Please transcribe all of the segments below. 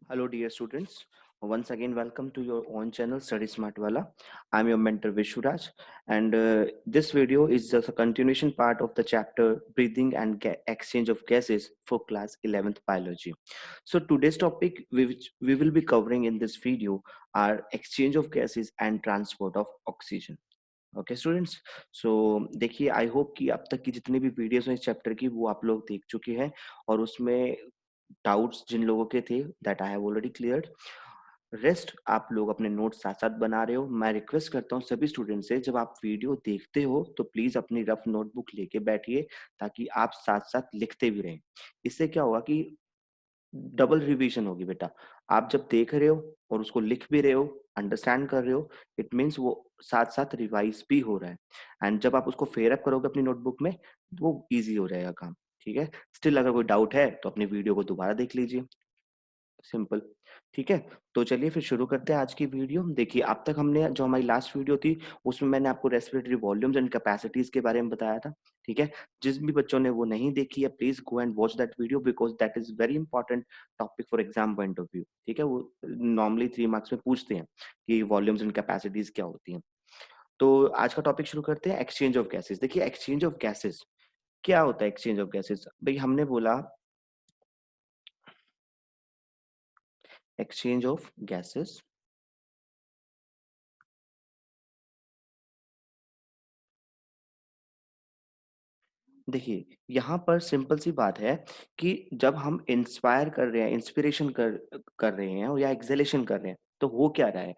Hello, dear students. Once again, welcome to your own channel, Study Smart Wala. I'm your mentor, Vishuraj, and this video is just a continuation part of the chapter Breathing and Exchange of Gases for class 11th Biology. So, today's topic, which we will be covering in this video, are exchange of gases and transport of oxygen. Okay students so देखिए I hope कि अब तक की जितनी भी videos हैं इस chapter की वो आप लोग देख चुके हैं और उसमें डाउट्स जिन लोगों के थे that I have already cleared rest आप लोग अपने नोट्स साथ साथ बना रहे हो मैं रिक्वेस्ट करता हूँ सभी स्टूडेंट से जब आप वीडियो देखते हो तो प्लीज अपनी रफ नोटबुक लेके बैठिए ताकि आप साथ साथ लिखते भी रहें इससे क्या होगा कि डबल रिवीजन होगी बेटा आप जब देख रहे हो और उसको लिख भी रहे हो अंडरस्टैंड कर रहे हो इट मीन्स वो साथ साथ रिवाइज भी हो रहा है एंड जब आप उसको फेयर अप करोगे अपनी नोटबुक में तो वो इजी हो जाएगा काम ठीक है स्टिल अगर कोई डाउट है तो अपनी वीडियो को दोबारा देख लीजिए सिंपल ठीक है तो चलिए फिर शुरू करते हैं आज की वीडियो देखिए अब तक हमने जो हमारी लास्ट वीडियो थी उसमें मैंने आपको रेस्पिरेटरी वॉल्यूम्स एंड कैपेसिटीज के बारे में बताया था ठीक है जिस भी बच्चों ने वो नहीं देखी है please go and watch that video because that is very important topic for exam point of view ठीक है वो नॉर्मली 3 मार्क्स में पूछते हैं कि वॉल्यूम्स एंड कैपेसिटीज क्या होती हैं तो आज का टॉपिक शुरू करते हैं एक्सचेंज ऑफ गैसेस देखिए एक्सचेंज ऑफ गैसेस क्या होता है एक्सचेंज ऑफ गैसेस भाई हमने बोला एक्सचेंज ऑफ गैसेस देखिए, यहाँ पर सिंपल सी बात है कि जब हम इंस्पायर कर रहे हैं, इंस्पिरेशन कर रहे हैं या एक्सहेलेशन कर रहे हैं, तो हो क्या रहा है?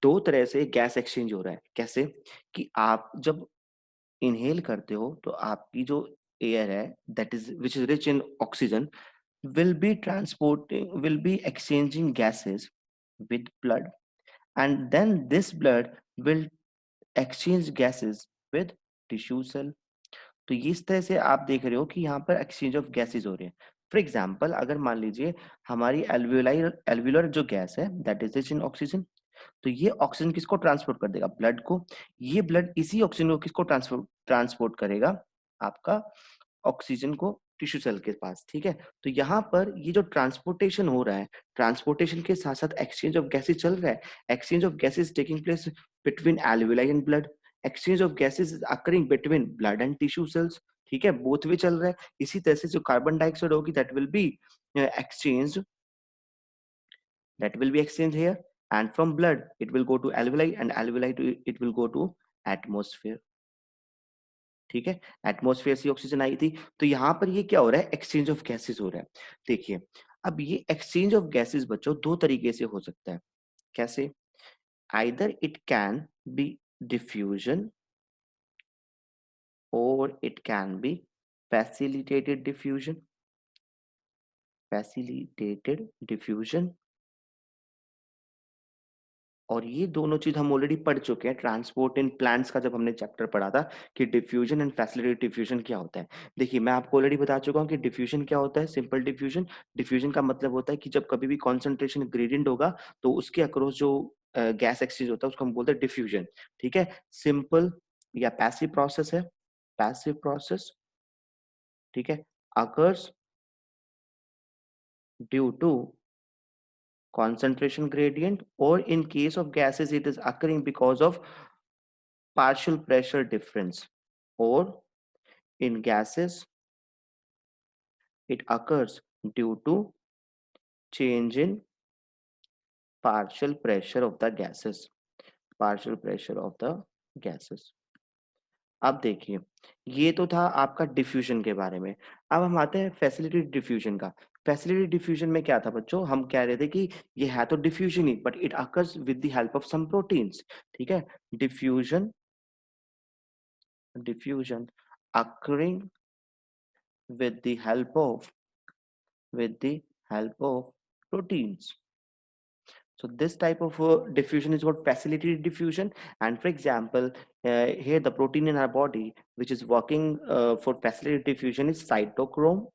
2 तरह से गैस एक्सचेंज हो रहा है। कैसे? कि आप जब इन्हेल करते हो, तो आपकी जो एयर है, that is which is rich in oxygen, will be exchanging gases with blood, and then this blood will exchange gases with tissue cell. तो ये इस तरह से आप देख रहे हो कि यहाँ पर एक्सचेंज ऑफ गैसेस हो रहे हैं फॉर एग्जाम्पल अगर मान लीजिए हमारी एल्वुलर जो गैस है that is rich in oxygen तो ये ऑक्सीजन किसको ट्रांसपोर्ट कर देगा ब्लड को ये ब्लड इसी ऑक्सीजन को किसको ट्रांसपोर्ट करेगा आपका ऑक्सीजन को टिश्यू सेल के पास ठीक है तो यहाँ पर ये जो ट्रांसपोर्टेशन हो रहा है ट्रांसपोर्टेशन के साथ साथ एक्सचेंज ऑफ गैसेज चल रहा है exchange of gases taking place between alveoli and blood exchange of gases is occurring between blood and tissue cells ठीक है बोथ वे चल रहा है इसी तरह से जो कार्बन डाइऑक्साइड होगी exchange that will be exchange here and from blood it will go to alveoli and alveoli to it will go to atmosphere ठीक है एटमॉस्फेयर से ऑक्सीजन आई थी तो यहाँ पर ये क्या हो रहा है एक्सचेंज ऑफ गैसेस हो रहा है देखिए अब ये एक्सचेंज ऑफ गैसेस बच्चों 2 तरीके से हो सकता है कैसे either it can be diffusion और it can be facilitated diffusion और ये दोनों चीज हम ऑलरेडी पढ़ चुके हैं ट्रांसपोर्ट इन प्लांट्स का जब हमने चैप्टर पढ़ा था कि डिफ्यूजन एंड फैसिलिटेटेड डिफ्यूजन क्या होता है देखिए मैं आपको ऑलरेडी बता चुका हूँ कि डिफ्यूजन क्या होता है सिंपल डिफ्यूजन डिफ्यूजन का मतलब होता है कि जब कभी भी कॉन्सेंट्रेशन ग्रेडियंट होगा तो उसके अक्रॉस जो गैस एक्सचेंज होता है उसको हम बोलते हैं डिफ्यूजन ठीक है सिंपल या पैसिव प्रोसेस है पैसिव प्रोसेस ठीक है occurs due to concentration gradient or in case of gases it is occurring because of partial pressure difference or in gases it occurs due to change in partial pressure of the gases partial pressure of the gases अब देखिए ये तो था आपका diffusion के बारे में अब हम आते हैं फैसिलिटी डिफ्यूजन का फैसिलिटी डिफ्यूजन में क्या था बच्चों हम कह रहे थे कि ये है तो डिफ्यूजन ही but it occurs with the help of some proteins ठीक है diffusion diffusion occurring with the help of with the help of proteins so this type of diffusion is called facilitated diffusion and for example here the protein in our body which is working for facilitated diffusion is cytochrome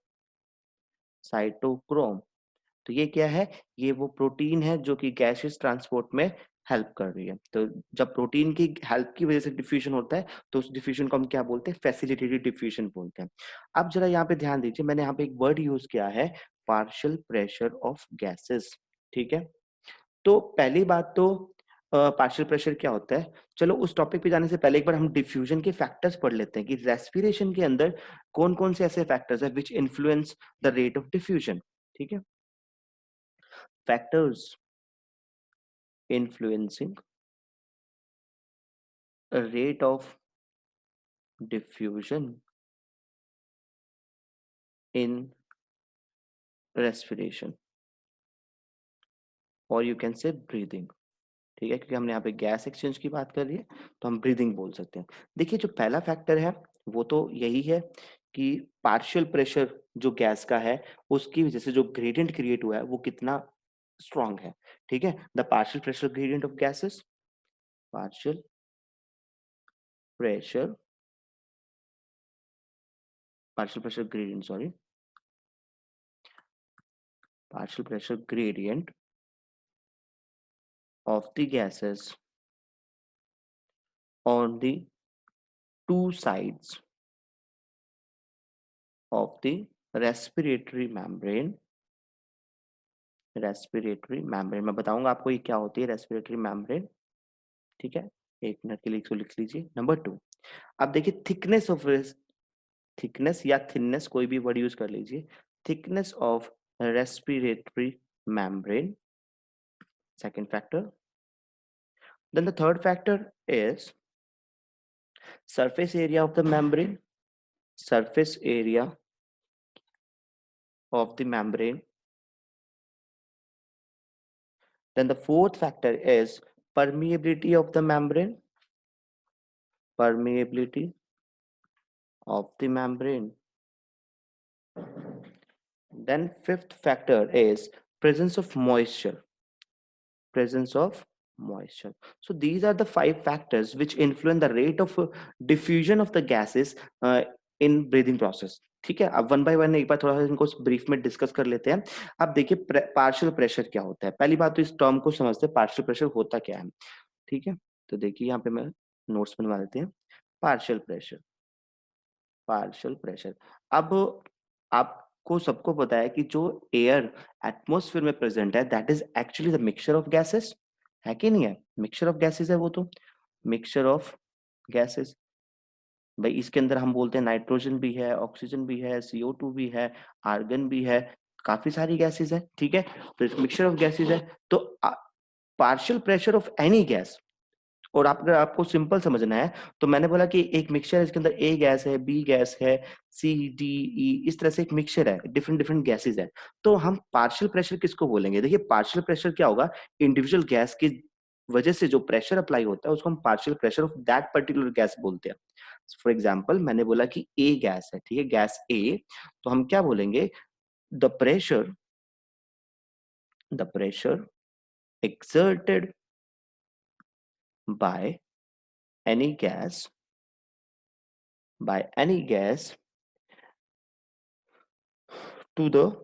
तो ये क्या है ये वो protein है जो कि gaseous transport में हेल्प कर रही है। तो जब प्रोटीन की हेल्प की वजह से डिफ्यूजन होता है तो उस डिफ्यूजन को हम क्या बोलते हैं, फैसिलिटेटेड डिफ्यूजन बोलते हैं। अब जरा यहाँ पे ध्यान दीजिए, मैंने यहाँ पे एक वर्ड यूज किया है, पार्शियल प्रेशर ऑफ गैसेस। ठीक है, तो पहली बात तो पार्शियल प्रेशर क्या होता है, चलो उस टॉपिक पे जाने से पहले एक बार हम डिफ्यूजन के फैक्टर्स पढ़ लेते हैं कि रेस्पिरेशन के अंदर कौन कौन से ऐसे फैक्टर्स है which influence the rate of diffusion. ठीक है, factors influencing rate of diffusion in respiration or you can say breathing। ठीक है, क्योंकि हमने यहाँ पे गैस एक्सचेंज की बात कर रही है तो हम ब्रीदिंग बोल सकते हैं। देखिए जो पहला फैक्टर है वो तो यही है कि पार्शियल प्रेशर जो गैस का है उसकी वजह से जो ग्रेडियंट क्रिएट हुआ है वो कितना स्ट्रांग है। ठीक है, the partial pressure gradient of gases, partial pressure partial pressure gradient sorry partial pressure gradient of the gases on the two sides of the respiratory membrane। Respiratory membrane मैं बताऊंगा आपको ये क्या होती है रेस्पिरेटरी मेम्ब्रेन। ठीक है, एक मिनट के लिए इसको लिख लीजिए। नंबर 2, अब देखिए थिकनेस ऑफ, थिकनेस या थिननेस कोई भी वर्ड यूज कर लीजिए, thickness of respiratory membrane, second factor. Then the third factor is surface area of the membrane, surface area of the membrane। Then the fourth factor is permeability of the membrane, permeability of the membrane। Then fifth factor is presence of moisture, presence of moisture। So these are the five factors which influence the rate of diffusion of the gases in breathing process। ठीक है, अब one by one एक बार थोड़ा सा इनको brief में discuss कर लेते हैं। अब देखिए पार्शियल प्रेशर क्या होता है, पहली बात तो इस टर्म को समझते हैं पार्शियल प्रेशर होता क्या है। ठीक है, तो देखिए यहाँ पे मैं नोट्स बनवा देते हैं। पार्शियल प्रेशर, पार्शियल प्रेशर, अब आपको सबको पता है कि जो एयर एटमॉस्फेयर में प्रेजेंट है that is actually the mixture of gases, है कि नहीं है, मिक्सचर ऑफ गैसेस है वो तो, मिक्सचर ऑफ गैसेस। भाई इसके अंदर हम बोलते हैं नाइट्रोजन भी है, ऑक्सीजन भी है, CO2 भी है, आर्गन भी है, काफी सारी गैसेस है। ठीक है, तो मिक्सचर ऑफ गैसेस है। तो partial pressure of any gas, और आप अगर आपको सिंपल समझना है तो मैंने बोला कि एक मिक्सचर है, इसके अंदर ए गैस है, बी गैस है, C, D, E, इस तरह से एक मिक्सचर है, डिफरेंट डिफरेंट गैसेस है। तो हम पार्शियल प्रेशर किसको बोलेंगे, देखिए पार्शियल प्रेशर क्या होगा, इंडिविजुअल गैस की वजह से जो प्रेशर अप्लाई होता है उसको हम partial pressure of that particular gas बोलते हैं। फॉर एग्जाम्पल मैंने बोला कि ए गैस है, ठीक है, गैस ए, तो हम क्या बोलेंगे, the pressure, the pressure exerted by any gas, by any gas to the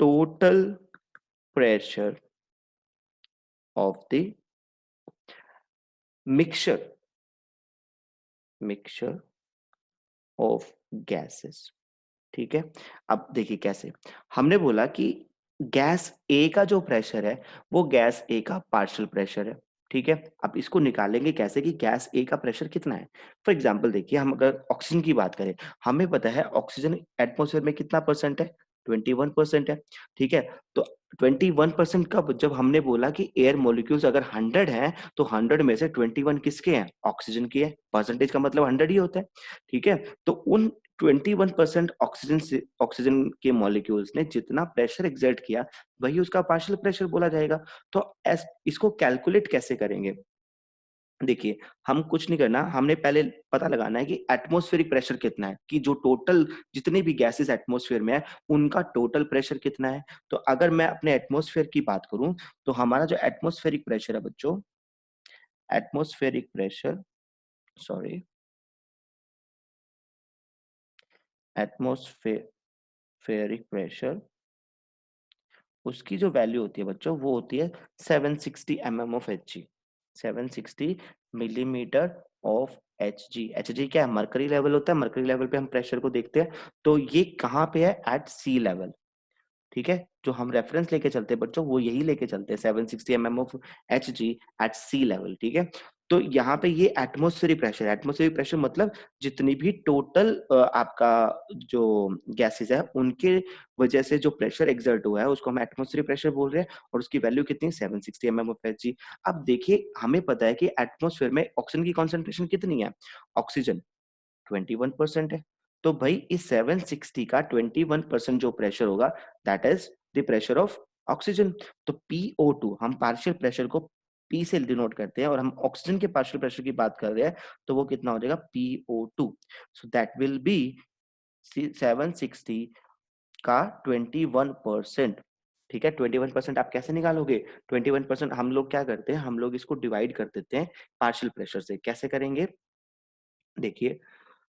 total pressure of the mixture, mixture of gases। ठीक है, अब देखिए कैसे, हमने बोला कि गैस ए का जो प्रेशर है वो गैस ए का पार्शियल प्रेशर है। ठीक है, अब इसको निकालेंगे कैसे कि गैस ए का प्रेशर कितना है। फॉर एग्जांपल देखिए, हम अगर ऑक्सीजन की बात करें, हमें पता है ऑक्सीजन एटमॉस्फेयर में कितना परसेंट है, 21% है। ठीक है, तो 21% का जब हमने बोला कि एयर मॉलिक्यूल्स अगर 100 हैं तो 100 में से 21 किसके हैं, ऑक्सीजन के हैं, परसेंटेज का मतलब 100 ही होता है। ठीक है, तो उन 21% ऑक्सीजन से, ऑक्सीजन के मॉलिक्यूल्स ने जितना प्रेशर एक्सर्ट किया वही उसका पार्शियल प्रेशर बोला जाएगा। तो इसको कैलकुलेट कैसे करेंगे, देखिए हम कुछ नहीं करना, हमने पहले पता लगाना है कि एटमॉस्फेरिक प्रेशर कितना है, कि जो टोटल जितनी भी गैसेस एटमॉस्फेयर में है उनका टोटल प्रेशर कितना है। तो अगर मैं अपने एटमॉस्फेयर की बात करूं तो हमारा जो एटमॉस्फेरिक प्रेशर है बच्चों, atmospheric pressure, sorry, atmospheric pressure उसकी जो वैल्यू होती है बच्चों वो होती है 760 mm of Hg, 760 millimetre of Hg। Hg क्या है? मरकरी लेवल होता है, मरकरी लेवल पे हम प्रेशर को देखते हैं, तो ये कहाँ पे है? Eight sea level. ठीक है, जो हम रेफरेंस लेके चलते हैं बच्चों वो यही लेके चलते हैं, 760 mm of Hg at sea level. ठीक है, तो यहाँ पे ये एटमोस्फेरिक प्रेशर है। एटमोस्फेरिक प्रेशर मतलब जितनी भी टोटल आपका जो गैसेस है उनके वजह से जो प्रेशर एक्सर्ट हुआ है उसको हम एटमोस्फेरिक प्रेशर बोल रहे हैं, और उसकी वैल्यू कितनी है? 760 mm ऑफ Hg। अब देखिए, हमें पता है कि एटमोस्फेयर में ऑक्सीजन की कॉन्सेंट्रेशन कितनी है? ऑक्सीजन 21% है। तो भाई इस 760 का 21% जो प्रेशर होगा, that is the pressure of oxygen. तो PO2, हम पार्शियल प्रेशर को P से डिनोट करते हैं और हम ऑक्सीजन के पार्शियल प्रेशर की बात कर रहे हैं, तो वो कितना हो जाएगा? PO2। So that will B 760 का 21%। ठीक है, 21% आप कैसे निकालोगे? 21% हम लोग क्या करते हैं, हम लोग इसको डिवाइड कर देते हैं पार्शियल प्रेशर से। कैसे करेंगे? देखिए,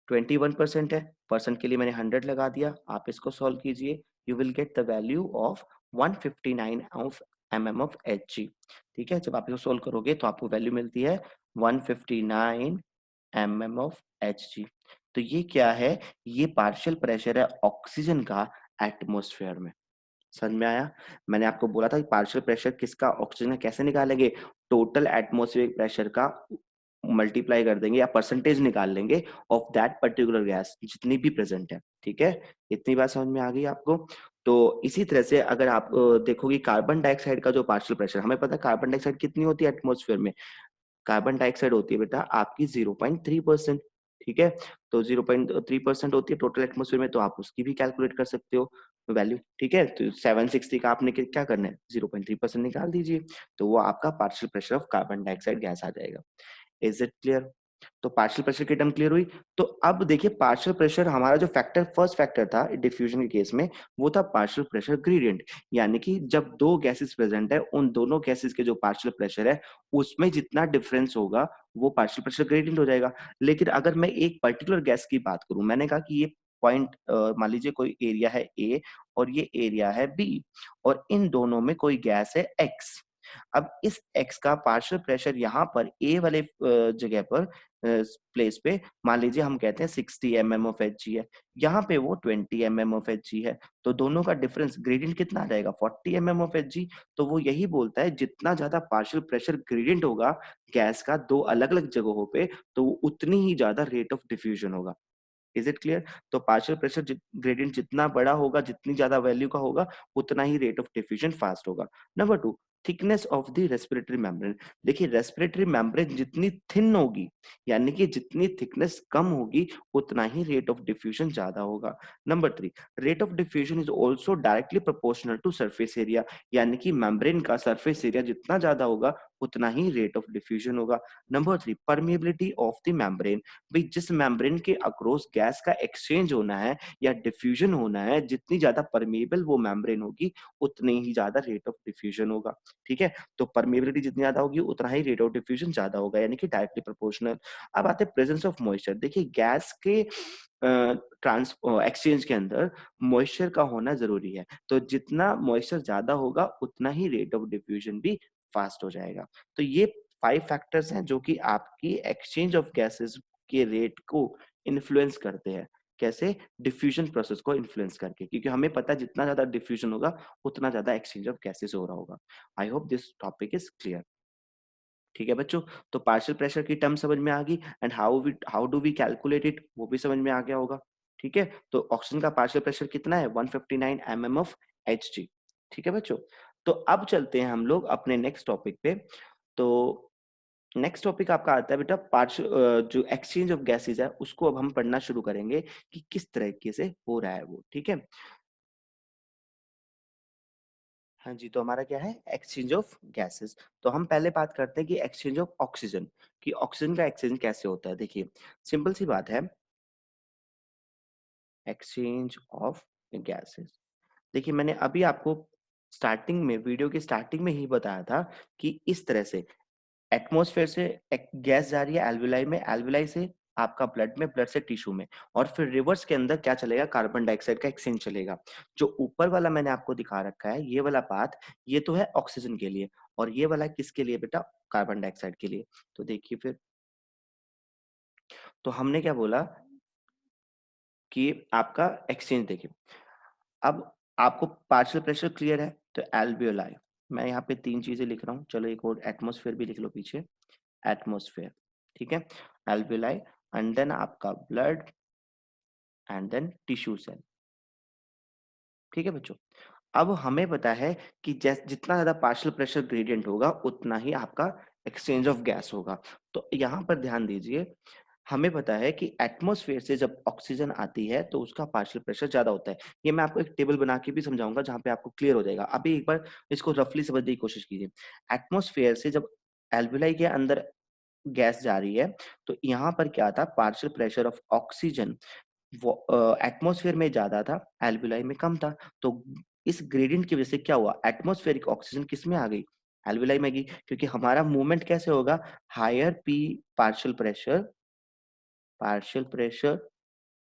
21% है, परसेंट के लिए मैंने 100 लगा दिया। आप इसको सॉल्व कीजिए, you will get the value of 159 of mm of Hg। ठीक है, जब आप इसको सॉल्व करोगे तो आपको वैल्यू मिलती है 159 mm ऑफ Hg। तो ये क्या है? ये पार्शियल प्रेशर है ऑक्सीजन का एटमॉस्फेयर में। समझ में आया? मैंने आपको बोला था कि पार्शियल प्रेशर किसका? ऑक्सीजन का। कैसे निकालेंगे? टोटल एटमॉस्फेरिक प्रेशर का मल्टीप्लाई कर देंगे या परसेंटेज निकाल लेंगे ऑफ दैट पर्टिकुलर गैस जितनी भी प्रेजेंट है। ठीक है, इतनी बात समझ में आ गई आपको? तो इसी तरह से अगर आप देखोगे कार्बन डाइऑक्साइड का जो पार्शियल प्रेशर, हमें पता है कार्बन डाइऑक्साइड कितनी होती है एटमॉस्फेयर में? कार्बन डाइऑक्साइड होती है बेटा आपकी 0.3%। ठीक है, तो 0.3% होती है टोटल एटमॉस्फेयर में, तो आप उसकी भी कैलकुलेट कर सकते हो वैल्यू। ठीक है, तो 760 का आपने क्या करना है? 0.3% निकाल दीजिए, तो वो आपका partial pressure of carbon dioxide gas आ जाएगा। Is it clear? तो पार्शियल प्रेशर की टर्म क्लियर हुई। तो अब देखिए, पार्शियल प्रेशर हमारा जो फैक्टर, फर्स्ट फैक्टर था डिफ्यूजन के केस में, वो था पार्शियल प्रेशर ग्रेडियंट। यानी कि जब दो गैसेस प्रेजेंट है, उन दोनों गैसेस के जो पार्शियल प्रेशर है उसमें जितना डिफरेंस होगा वो पार्शियल प्रेशर ग्रेडियंट हो जाएगा। लेकिन अगर मैं एक पर्टिकुलर गैस की बात करूं, मैंने कहा कि ये पॉइंट मान लीजिए कोई एरिया है ए और ये एरिया है बी, और इन दोनों में कोई गैस है एक्स। अब इस x का पार्शियल प्रेशर यहाँ पर a वाले जगह पर प्लेस पे मान लीजिए हम कहते हैं 60 mm ऑफ Hg है, यहाँ पे वो 20 mm ऑफ Hg है, तो दोनों का डिफरेंस ग्रेडियंट कितना आ जाएगा? 40 mm ऑफ Hg। तो वो यही बोलता है जितना ज्यादा पार्शियल प्रेशर ग्रेडियंट होगा गैस का दो अलग अलग जगहों पे, तो उतनी ही ज्यादा रेट ऑफ डिफ्यूजन होगा। Is it clear? तो पार्शियल प्रेशर ग्रेडियंट जितना बड़ा होगा, जितनी ज्यादा वैल्यू का होगा, उतना ही रेट ऑफ डिफ्यूजन फास्ट होगा। Number two, thickness of the respiratory membrane. देखिए, रेस्पिरेटरी मेम्ब्रेन जितनी थिन होगी, यानी कि जितनी थिकनेस कम होगी, उतना ही रेट ऑफ डिफ्यूजन ज्यादा होगा। Number three, rate of diffusion is also directly proportional to surface area. यानी कि मेम्ब्रेन का सरफेस एरिया जितना ज्यादा होगा, उतना ही रेट ऑफ डिफ्यूजन होगा। Number three, permeability of the membrane. भाई जिस मेम्ब्रेन के अक्रॉस गैस का एक्सचेंज होना है या डिफ्यूजन होना है, जितनी ज्यादा परमेबल वो मेम्ब्रेन होगी, उतनी ही ज्यादा रेट ऑफ डिफ्यूजन होगा। ठीक है, तो परमेबिलिटी जितनी ज्यादा होगी उतना ही रेट ऑफ डिफ्यूजन ज्यादा होगा, यानी कि डायरेक्टली प्रोपोर्शनल। अब आते हैं प्रेजेंस ऑफ मॉइस्चर। देखिए, गैस के ट्रांस एक्सचेंज के अंदर मॉइस्चर का होना जरूरी है, तो जितना मॉइस्चर ज्यादा होगा उतना ही रेट ऑफ डिफ्यूजन भी फास्ट हो जाएगा। तो ये 5 फैक्टर्स हैं जो कि आपकी एक्सचेंज ऑफ गैसेस के रेट को इन्फ्लुएंस करते हैं। कैसे? डिफ्यूजन प्रोसेस को इन्फ्लुएंस करके, क्योंकि हमें पता है जितना ज्यादा डिफ्यूजन होगा उतना ज्यादा एक्सचेंज ऑफ गैसेस हो रहा होगा। I hope this topic is clear. ठीक है बच्चों, तो पार्शियल प्रेशर की टर्म समझ में आ गई, and how do we calculate it वो भी समझ में आ गया होगा। ठीक है, तो ऑक्सीजन का पार्शियल प्रेशर कितना है? 159 mm ऑफ Hg। ठीक है बच्चों, तो अब चलते हैं हम लोग अपने नेक्स्ट टॉपिक पे। तो नेक्स्ट टॉपिक आपका आता है बेटा पार्शियल, जो एक्सचेंज ऑफ गैसेस है उसको अब हम पढ़ना शुरू करेंगे कि किस तरीके से हो रहा है वो। ठीक है, हाँ जी, तो हमारा क्या है? Exchange of gases. तो हम पहले बात करते हैं कि एक्सचेंज ऑफ ऑक्सीजन, कि ऑक्सीजन का एक्सचेंज कैसे होता है। देखिए, सिंपल सी बात है, एक्सचेंज ऑफ गैसेस। देखिए, मैंने अभी आपको स्टार्टिंग में, वीडियो की स्टार्टिंग में ही बताया था कि इस तरह से एटमॉस्फेयर से एक गैस जा रही है एल्विलाई में, एल्विलाई से आपका ब्लड में, ब्लड से टिश्यू में, और फिर रिवर्स के अंदर क्या चलेगा, कार्बन डाइऑक्साइड का एक्सचेंज चलेगा। जो ऊपर वाला मैंने आपको दिखा रखा है, ये वाला पाथ, ये तो है ऑक्सीजन के लिए, और ये वाला किसके लिए बेटा, कार्बन डाइऑक्साइड के लिए। तो देखिए फिर, तो हमने क्या बोला कि आपका एक्सचेंज देखिए। अब आपको पार्शियल प्रेशर क्लियर है, तो एल्वियोलाई, मैं यहाँ पे 3 चीजें लिख रहा हूँ, चलो एक और एटमॉस्फेयर भी लिख लो पीछे, एटमॉस्फेयर, ठीक है, एल्वियोलाई, एंड देन आपका blood, and then tissue cell, ठीक है बच्चों। अब हमें पता है कि जितना ज्यादा पार्शियल प्रेशर ग्रेडियंट होगा, उतना ही आपका एक्सचेंज ऑफ गैस होगा। तो यहाँ पर ध्यान दीजिए, हमें पता है कि एटमॉस्फेयर से जब ऑक्सीजन आती है तो उसका पार्शियल प्रेशर ज्यादा होता है। ये मैं आपको एक टेबल बना के भी समझाऊंगा, जहां पे आपको क्लियर हो जाएगा। अभी एक बार इसको रफली समझने की कोशिश कीजिए। एटमॉस्फेयर से जब एल्वियोलाई के अंदर गैस जा रही है, तो यहाँ पर क्या था, पार्शियल प्रेशर ऑफ ऑक्सीजन वो एटमॉस्फेयर में ज्यादा था, एल्वियोलाई में कम था। तो इस ग्रेडियंट की वजह से क्या हुआ, एटमॉस्फेरिक ऑक्सीजन किस में आ गई, एल्वियोलाई में गई, क्योंकि हमारा मूवमेंट कैसे होगा, higher P partial pressure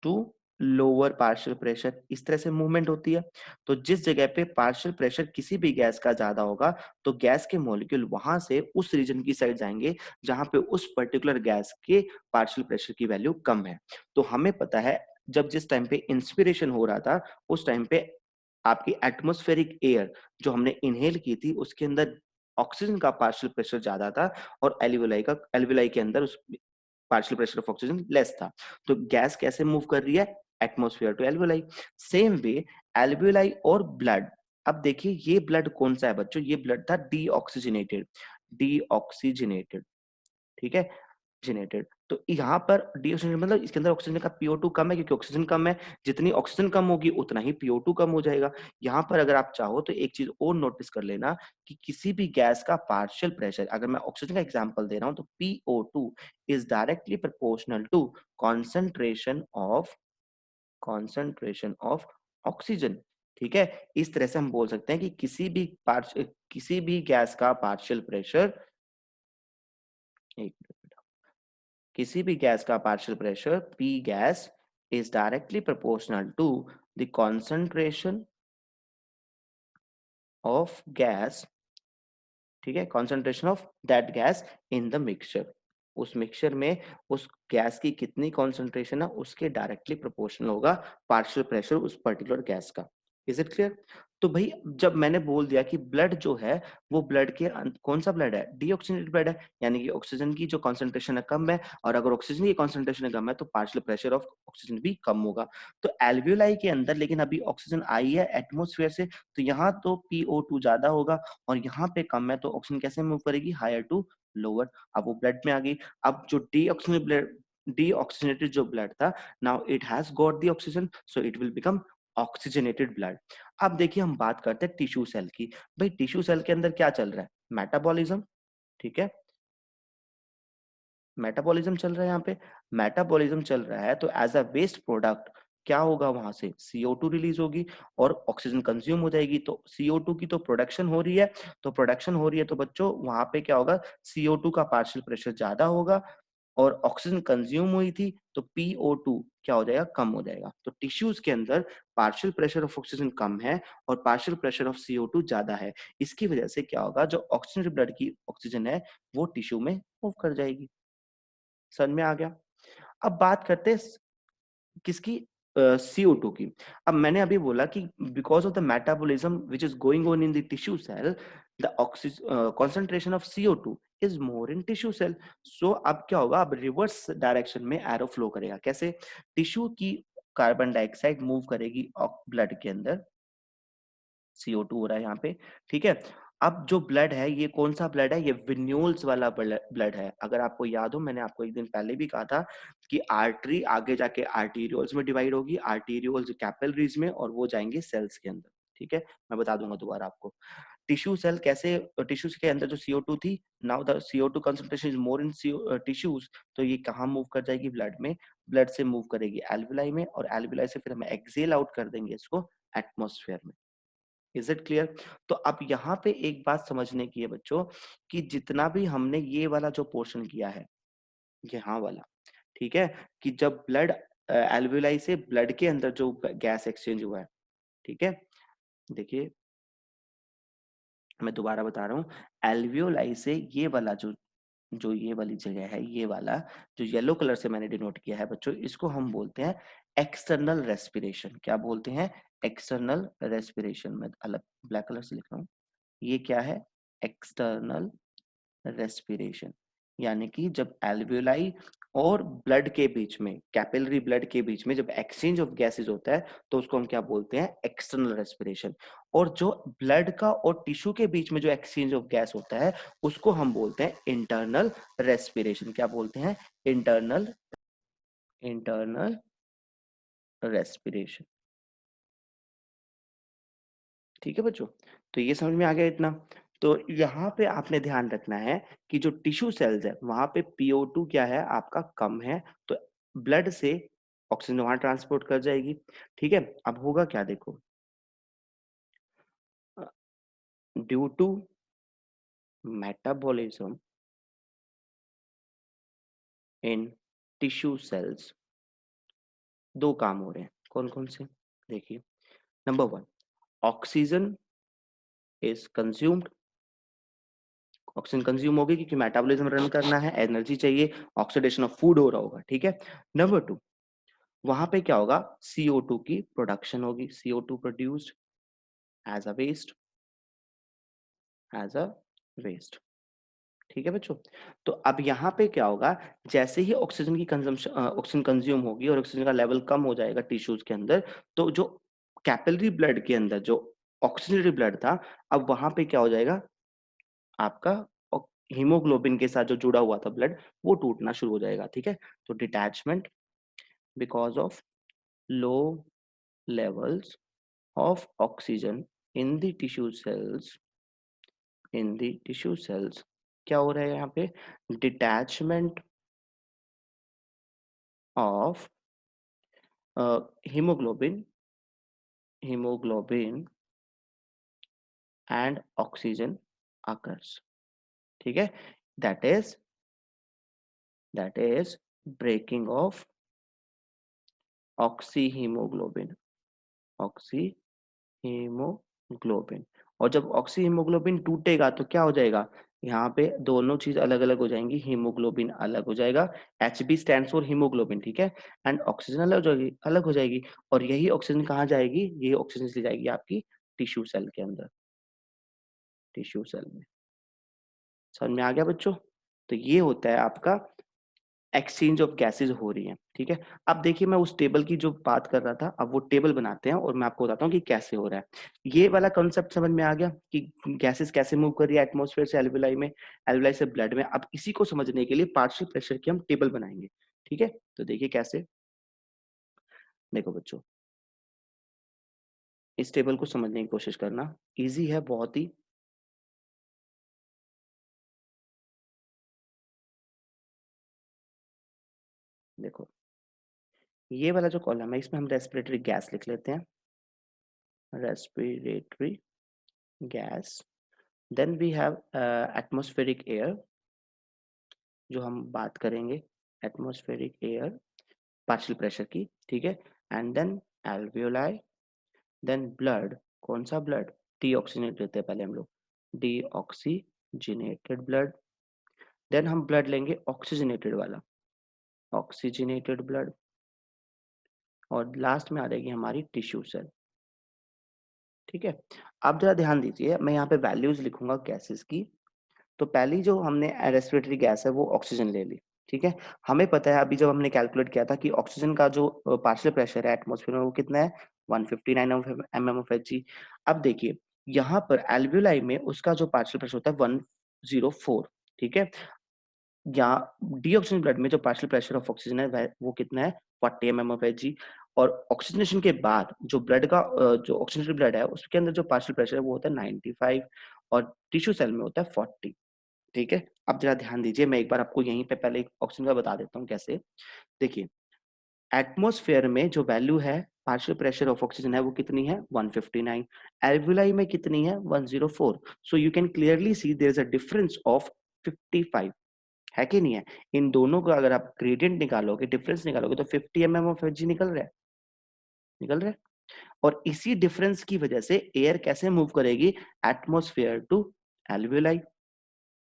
to lower partial pressure, इस तरह से मूवमेंट होती है। तो जिस जगह पे पार्शियल प्रेशर किसी भी गैस का ज्यादा होगा, तो गैस के मॉलिक्यूल वहां से उस रीजन की साइड जाएंगे जहां पे उस पर्टिकुलर गैस के पार्शियल प्रेशर की वैल्यू कम है। तो हमें पता है, जब जिस टाइम पे इंस्पिरेशन हो रहा था, उस टाइम पे आपकी एटमॉस्फेरिक एयर जो हमने इनहेल की थी, उसके अंदर ऑक्सीजन का पार्शियल प्रेशर ज्यादा था, और एल्वियोलाई के अंदर उस partial pressure of oxygen less था। तो गैस कैसे मूव कर रही है, atmosphere to alveoli. Same way alveoli और ब्लड, अब देखिए ये ब्लड कौन सा है बच्चों, ये ब्लड था डीऑक्सीजनेटेड, डीऑक्सीजनेटेड, ठीक है, ऑक्सीजनेटेड। तो यहाँ पर डीऑक्सीजनेटेड मतलब इसके अंदर ऑक्सीजन का पीओ2 कम है, क्योंकि ऑक्सीजन कम है, जितनी ऑक्सीजन कम होगी उतना ही पीओ2 कम हो जाएगा। यहाँ पर अगर आप चाहो तो एक चीज और नोटिस कर लेना, कि किसी भी गैस का पार्शियल प्रेशर, अगर मैं ऑक्सीजन का एग्जांपल दे रहा हूं, तो P O two is directly proportional to concentration of concentration of oxygen, ठीक है। इस तरह से हम बोल सकते हैं कि किसी भी गैस का पार्शियल प्रेशर, एक किसी भी गैस का partial pressure P gas is directly proportional to the concentration of gas, ठीक है, concentration of that gas in the mixture. उस मिक्सचर में उस गैस की कितनी कॉन्सेंट्रेशन है, उसके डायरेक्टली प्रोपोर्शनल होगा पार्शियल प्रेशर उस पर्टिकुलर गैस का। Is it clear. तो भाई जब मैंने बोल दिया कि ब्लड जो है, वो ब्लड के कौन सा ब्लड है, डीऑक्सीजनेटेड ब्लड है, यानी कि ऑक्सीजन की जो कॉन्सेंट्रेशन है कम है, और अगर ऑक्सीजन की कॉन्सेंट्रेशन कम है तो पार्शियल प्रेशर ऑफ ऑक्सीजन भी कम होगा। तो एल्वियोलाई के अंदर लेकिन अभी ऑक्सीजन आई है एटमोस्फेयर से, तो यहाँ तो पीओ2 ज्यादा होगा, और यहाँ पे कम है, तो ऑक्सीजन कैसे मूव करेगी, हायर टू लोअर। अब वो ब्लड में आ गई। अब जो डीऑक्सीजनेटेड जो ब्लड था, now it has got the oxygen, so it will become oxygenated blood. अब देखिए हम बात करते हैं टिश्यू सेल की। भाई टिश्यू सेल के अंदर क्या चल रहा है, मेटाबॉलिज्म, ठीक है, मेटाबॉलिज्म चल रहा है यहाँ पे। मेटाबॉलिज्म चल रहा है, तो एज अ वेस्ट प्रोडक्ट क्या होगा, वहां से CO2 रिलीज होगी और ऑक्सीजन कंज्यूम हो जाएगी। तो CO2 की तो प्रोडक्शन हो रही है, तो प्रोडक्शन हो रही है, तो बच्चों वहां पे क्या होगा, CO2 का पार्शियल प्रेशर ज्यादा होगा, और ऑक्सीजन कंज्यूम हुई थी, तो पीओ2 क्या हो जाएगा, कम हो जाएगा। तो टिश्यूज के अंदर पार्शियल प्रेशर ऑफ ऑक्सीजन कम है और पार्शियल प्रेशर ऑफ CO2 ज्यादा है। इसकी वजह से क्या होगा, जो ऑक्सीजन ब्लड की ऑक्सीजन है, वो टिश्यू में मूव कर जाएगी। समझ में आ गया। अब बात करते हैं किसकी, CO2 की। अब मैंने अभी बोला कि because of the metabolism which is going on in the tissue cell, the concentration of CO2 is more in tissue cell. So अब क्या होगा, अब रिवर्स डायरेक्शन में एरो फ्लो करेगा। कैसे, टिश्यू की कार्बन डाइऑक्साइड मूव करेगी ब्लड के अंदर, CO2 हो रहा है यहाँ पे, ठीक है। अब जो ब्लड है, ये कौन सा ब्लड है, ये विन्यूल्स वाला ब्लड है। अगर आपको याद हो, मैंने आपको एक दिन पहले भी कहा था कि आर्टरी आगे जाके आर्टीरियोल्स में डिवाइड होगी, आर्टीरियोल्स कैपिलरीज में, और वो जाएंगे सेल्स के अंदर, ठीक है। मैं बता दूंगा दोबारा आपको। टिश्यू सेल कैसे, टिश्यूज के अंदर जो CO2 थी, now the CO2 concentration is more in tissues, तो ये कहाँ मूव कर जाएगी, ब्लड में। ब्लड से मूव करेगी एल्वियोलाई में, और एल्वियोलाई से फिर हम एक्सेल आउट कर देंगे इसको एटमोस्फेयर में। Is it clear. तो अब यहाँ पे एक बात समझने की है बच्चों, कि जितना भी हमने ये वाला जो पोर्शन किया है, यहाँ वाला, ठीक है, कि जब ब्लड एल्वियोलाई से ब्लड के अंदर जो गैस एक्सचेंज हुआ है, ठीक है, देखिए मैं दोबारा बता रहा हूँ, एल्वियोलाई से ये वाला जो जो ये वाली जगह है, ये वाला जो येलो कलर से मैंने डिनोट किया है बच्चों, इसको हम बोलते हैं एक्सटर्नल रेस्पिरेशन। क्या बोलते हैं? External respiration. मैं अलग ब्लैक कलर से लिख रहा हूँ, ये क्या है? External respiration. यानी कि जब एल्वियोलाई और ब्लड के बीच में, कैपिलरी ब्लड के बीच में जब एक्सचेंज ऑफ गैसेस होता है तो उसको हम क्या बोलते हैं? External respiration. और जो ब्लड का और टिश्यू के बीच में जो एक्सचेंज ऑफ गैस होता है उसको हम बोलते हैं इंटरनल रेस्पिरेशन। क्या बोलते हैं? Internal internal respiration. ठीक है बच्चों, तो ये समझ में आ गया इतना। तो यहाँ पे आपने ध्यान रखना है कि जो टिश्यू सेल्स है वहां पे PO2 क्या है आपका? कम है, तो ब्लड से ऑक्सीजन वहां ट्रांसपोर्ट कर जाएगी। ठीक है, अब होगा क्या देखो, due to metabolism in tissue cells दो काम हो रहे हैं। कौन कौन से? देखिए, number one, oxygen is consumed. Oxygen consume होगी क्योंकि मेटाबॉलिज्म रन करना है, एनर्जी चाहिए, ऑक्सीडेशन ऑफ फूड हो रहा होगा। ठीक है, नंबर टू, वहां पे क्या होगा? CO2 की प्रोडक्शन होगी। CO2 produced as a waste, as a waste. ठीक है बच्चों, तो अब यहाँ पे क्या होगा? जैसे ही ऑक्सीजन की कंजम्पशन, ऑक्सीजन कंज्यूम होगी और ऑक्सीजन का लेवल कम हो जाएगा टिश्यूज के अंदर, तो जो कैपिलरी ब्लड के अंदर जो ऑक्सीजनेटेड ब्लड था, अब वहां पे क्या हो जाएगा? आपका हीमोग्लोबिन के साथ जो जुड़ा हुआ था ब्लड, वो टूटना शुरू हो जाएगा। ठीक है, तो detachment because of low levels of oxygen in the tissue cells क्या हो रहा है यहाँ पे? Detachment of hemoglobin hemoglobin and oxygen occurs। ठीक है, that is breaking of oxy hemoglobin. और जब ऑक्सी हीमोग्लोबिन टूटेगा तो क्या हो जाएगा? यहाँ पे दोनों चीज अलग अलग हो जाएंगी, हीमोग्लोबिन अलग हो जाएगा, HB स्टैंड फॉर हीमोग्लोबिन। ठीक है, एंड ऑक्सीजन अलग हो जाएगी। और यही ऑक्सीजन कहाँ जाएगी? ये ऑक्सीजन चली जाएगी आपकी टिश्यू सेल के अंदर, टिश्यू सेल में। समझ में आ गया बच्चों? तो ये होता है आपका एक्सचेंज ऑफ गैसेज हो रही है। ठीक है, अब देखिए मैं उस टेबल की जो बात कर रहा था, अब वो टेबल बनाते हैं और मैं आपको बताता हूँ कि कैसे हो रहा है। ये वाला कंसेप्ट समझ में आ गया कि गैसेस कैसे मूव कर रही है एटमॉस्फेयर से एल्वियोलाई में, एल्वियोलाई से ब्लड में। अब इसी को समझने के लिए पार्शियल प्रेशर की हम टेबल बनाएंगे। ठीक है, तो देखिए कैसे। देखो बच्चों, इस टेबल को समझने की कोशिश करना, इजी है बहुत ही। देखो, ये वाला जो कॉलम है इसमें हम रेस्पिरेटरी गैस लिख लेते हैं, respiratory gas. Then we have atmospheric air, जो हम बात करेंगे एटमॉस्फेरिक एयर पार्शियल प्रेशर की। ठीक है, and then alveoli, then blood. कौन सा ब्लड? डीऑक्सीजनेट लेते हैं पहले हम लोग, डीऑक्सीजनेटेड ब्लड। देन हम ब्लड लेंगे ऑक्सीजनेटेड वाला, ऑक्सीजनेटेड ब्लड। और लास्ट में आ जाएगी हमारी टिश्यू सेल। ठीक है, अब जरा ध्यान दीजिए, मैं यहाँ पे वैल्यूज लिखूंगा गैसेस की। तो पहली जो हमने रेस्पिरेटरी गैस है वो ऑक्सीजन ले ली। ठीक है, हमें पता है अभी जब हमने कैलकुलेट किया था कि ऑक्सीजन का जो पार्शियल प्रेशर है एटमॉस्फेयर में वो कितना है? 159 mmHg। अब देखिए यहाँ पर एल्वियोलाई में उसका जो पार्शियल प्रेशर होता है 104। ठीक है, यहाँ डीऑक्सीजन ब्लड में जो पार्शियल प्रेशर ऑफ ऑक्सीजन है वो कितना है? 40 mmHg। और ऑक्सीजनेशन के बाद जो ब्लड का जो ऑक्सीजनेटेड ब्लड है उसके अंदर जो पार्शियल प्रेशर है वो होता है 95, और टिश्यू सेल में होता है 40। ठीक है, अब जरा ध्यान दीजिए, मैं एक बार आपको यहीं पे पहले ऑक्सीजन का बता देता हूँ कैसे। देखिए, एटमॉस्फेयर में जो वैल्यू है पार्शियल प्रेशर ऑफ ऑक्सीजन है वो कितनी है? 159। एल्वियोलाई में कितनी है? 104। So you can clearly see there is a difference of 55। है कि नहीं है? इन दोनों का अगर आप ग्रेडियंट निकालोगे, डिफरेंस निकालोगे, तो 50 mm ऑफ Hg निकल रहा है, निकल रहा है। और इसी डिफरेंस की वजह से एयर कैसे मूव करेगी atmosphere to alveoli.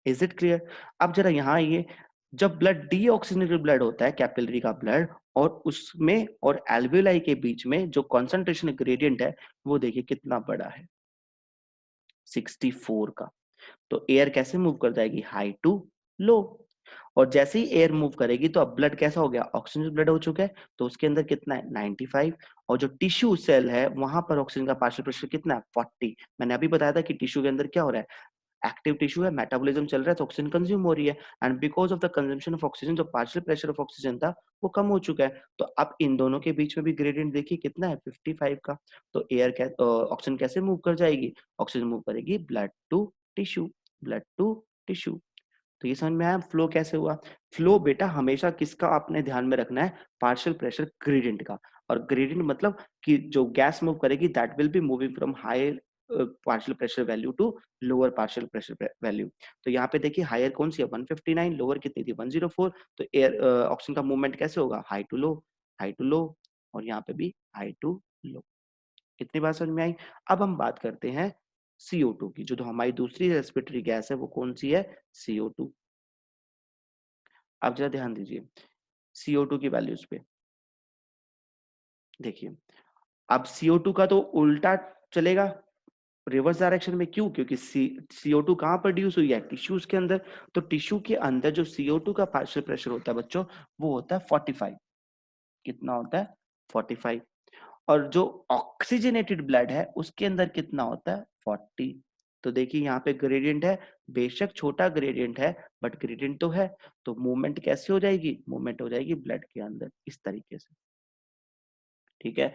Is it clear? अब जरा यहाँ आइए, जब ब्लड डीऑक्सीजनेटेड ब्लड होता है, कैपिलरी का ब्लड, और उसमें और एल्वियोलाई के बीच में जो कॉन्सेंट्रेशन ग्रेडियंट है वो देखिए कितना बड़ा है, 64 का। तो एयर कैसे मूव कर जाएगी, हाई टू लो। और जैसे ही एयर मूव करेगी तो अब ब्लड कैसा हो गया, ऑक्सीजन ब्लड हो चुका है, तो उसके अंदर कितना है 95। और जो टिश्यू सेल है वहां पर ऑक्सीजन का पार्शियल प्रेशर कितना है 40। मैंने अभी बताया था कि टिश्यू के अंदर क्या हो रहा है, एक्टिव टिश्यू है, मेटाबॉलिज्म चल रहा है, तो ऑक्सीजन कंज्यूम हो रही है, and because of the consumption of oxygen जो पार्शियल प्रेशर ऑफ ऑक्सीजन था वो कम हो चुका है। तो अब इन दोनों के बीच में भी ग्रेडियंट देखिए कितना है 55 का। तो एयर ऑक्सीजन कैसे मूव कर जाएगी, ऑक्सीजन मूव करेगी blood to tissue, blood to tissue. तो ये समझ में आया फ्लो कैसे हुआ। फ्लो बेटा हमेशा किसका आपने ध्यान में रखना है, पार्शियल प्रेशर ग्रेडियंट का। और ग्रेडियंट मतलब कि जो गैस मूव करेगी that will be moving from high partial pressure value to lower partial pressure value. तो यहाँ पे देखिए हायर कौन सी है 159, लोअर कितनी थी 104। तो एयर ऑक्सीजन का मूवमेंट कैसे होगा, high to low, high to low, और यहाँ पे भी हाई टू लो। इतनी बात समझ में आई। अब हम बात करते हैं CO2 की, जो हमारी दूसरी रेस्पिरेटरी गैस है वो कौन सी है, CO2। आप जरा ध्यान दीजिए CO2 की वैल्यूज पे। देखिए अब CO2 का तो उल्टा चलेगा, रिवर्स डायरेक्शन में। क्यों? क्योंकि CO2 कहाँ प्रोड्यूस हुई है, टिश्यूज के अंदर। तो टिश्यू के अंदर जो CO2 का पार्शियल प्रेशर होता है बच्चों, वो होता है 45। कितना होता है 45। और जो ऑक्सीजनेटेड ब्लड है उसके अंदर कितना होता है 40। तो देखिए यहाँ पे ग्रेडियंट है, बेशक छोटा ग्रेडियंट है बट ग्रेडियंट तो है। तो मूवमेंट कैसे हो जाएगी, मूवमेंट हो जाएगी ब्लड के अंदर इस तरीके से, ठीक है।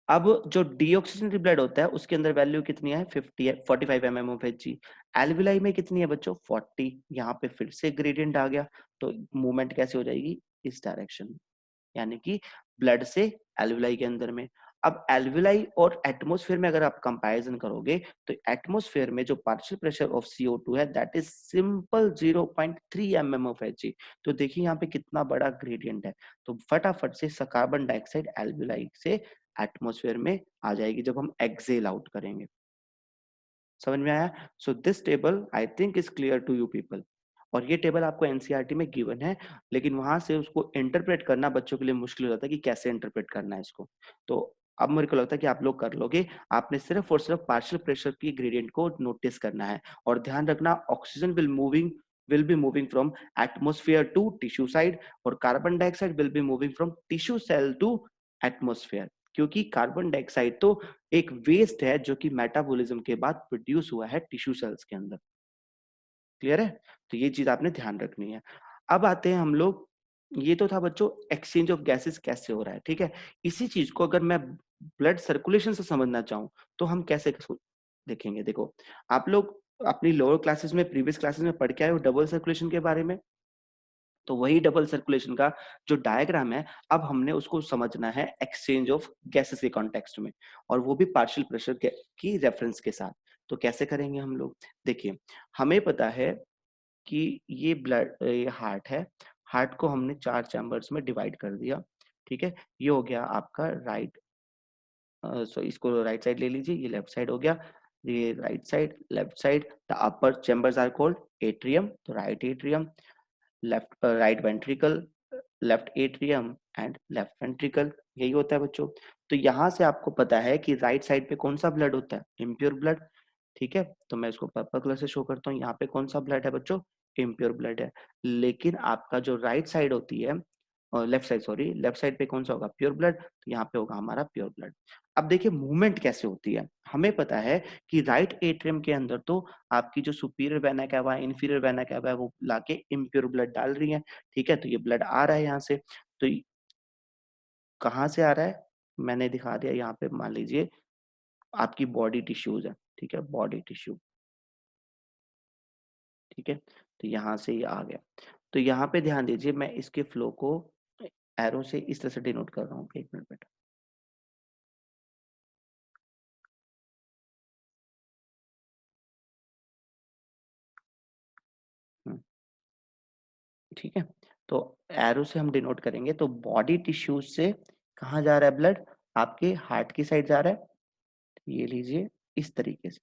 अब जो डीऑक्सीजनेटेड ब्लड होता है उसके अंदर वैल्यू कितनी है 50 है, 45 mm ऑफ Hg। एल्विलाई में कितनी है बच्चों 40। यहाँ पे फिर से ग्रेडियंट आ गया, तो मूवमेंट कैसे हो जाएगी इस डायरेक्शन में, यानी कि ब्लड से एल्विलाई के अंदर में। अब एल्विलाई और एटमॉस्फेयर में अगर आप कंपैरिजन करोगे तो एटमॉस्फेयर में जो पार्शियल प्रेशर ऑफ CO2 है that is simple 0.3 mm of Hg। तो देखिए यहाँ पे कितना बड़ा ग्रेडियंट है। तो फटाफट से कार्बन डाइऑक्साइड एल्विलाई से एटमॉस्फेयर में आ जाएगी जब हम एक्सेल आउट करेंगे। समझ में आया? So this table I think is clear to you people. और ये टेबल आपको एनसीईआरटी में गिवन है, लेकिन वहां से उसको इंटरप्रेट करना बच्चों के लिए मुश्किल हो जाता है कि कैसे इंटरप्रेट करना है इसको। तो अब मेरे को लगता है कि आप लोग कर लोगे। आपने सिर्फ और सिर्फ पार्शियल प्रेशर की ग्रेडियंट को नोटिस करना है, और ध्यान रखना oxygen will be moving from atmosphere to tissue side, और carbon dioxide will be moving from tissue cell to atmosphere. क्योंकि कार्बन डाइऑक्साइड तो एक वेस्ट है जो कि मेटाबॉलिज्म के बाद प्रोड्यूस हुआ है टिश्यू सेल्स के अंदर। क्लियर है? तो ये चीज आपने ध्यान रखनी है। अब आते हैं हम लोग, ये तो था बच्चों एक्सचेंज ऑफ गैसेस कैसे हो रहा है, ठीक है। इसी चीज को अगर मैं ब्लड सर्कुलेशन से समझना चाहूँ तो हम कैसे देखेंगे। देखो आप लोग अपनी लोअर क्लासेस में, प्रीवियस क्लासेस में पढ़ के आए हो डबल सर्कुलेशन के बारे में। तो वही डबल सर्कुलेशन का जो डायग्राम है, अब हमने उसको समझना है एक्सचेंज ऑफ गैसेस के कॉन्टेक्स्ट में, और वो भी पार्शियल प्रेशर की रेफरेंस के साथ। तो कैसे करेंगे हम लोग, देखिए हमें पता है कि ये ये हार्ट है। हार्ट को हमने 4 चैम्बर्स में डिवाइड कर दिया, ठीक है। ये हो गया आपका राइट, सो इसको राइट साइड ले लीजिए, ये लेफ्ट साइड हो गया। ये right side, left side, the upper chambers are called atrium, तो right atrium, left right ventricle, left atrium and left ventricle, यही होता है बच्चों। तो यहाँ से आपको पता है कि राइट साइड पे कौन सा ब्लड होता है, इम्प्योर ब्लड, ठीक है। तो मैं इसको पर्पल कलर से शो करता हूँ, यहाँ पे कौन सा ब्लड है बच्चों, इम्प्योर ब्लड है। लेकिन आपका जो राइट साइड होती है, और left side, sorry, left side पे कौन सा होगा, प्योर ब्लड, तो यहाँ पे होगा हमारा प्योर ब्लड। अब देखिए मूवमेंट कैसे होती है, हमें पता है कि राइट एट्रियम के अंदर तो आपकी जो सुपीरियर वेना कैवा है, इंफीरियर वेना कैवा है, वो लाके इम्प्योर ब्लड डाल रही है, ठीक है। तो ये ब्लड आ रहा है यहाँ से, तो कहाँ से आ रहा है, मैंने दिखा दिया यहाँ पे, मान लीजिए आपकी बॉडी टिश्यूज है, ठीक है, बॉडी टिश्यू, ठीक है। तो यहाँ से ये आ गया। तो यहाँ पे ध्यान दीजिए, मैं इसके फ्लो को एरो से इस तरह से डिनोट कर रहा हूँ, एक मिनट बेटा। हम्म, ठीक है, तो एरो से हम डिनोट करेंगे, तो बॉडी टिश्यूज से कहाँ जा रहा है ब्लड? आपके हार्ट की साइड जा रहा है, ये लीजिए इस तरीके से।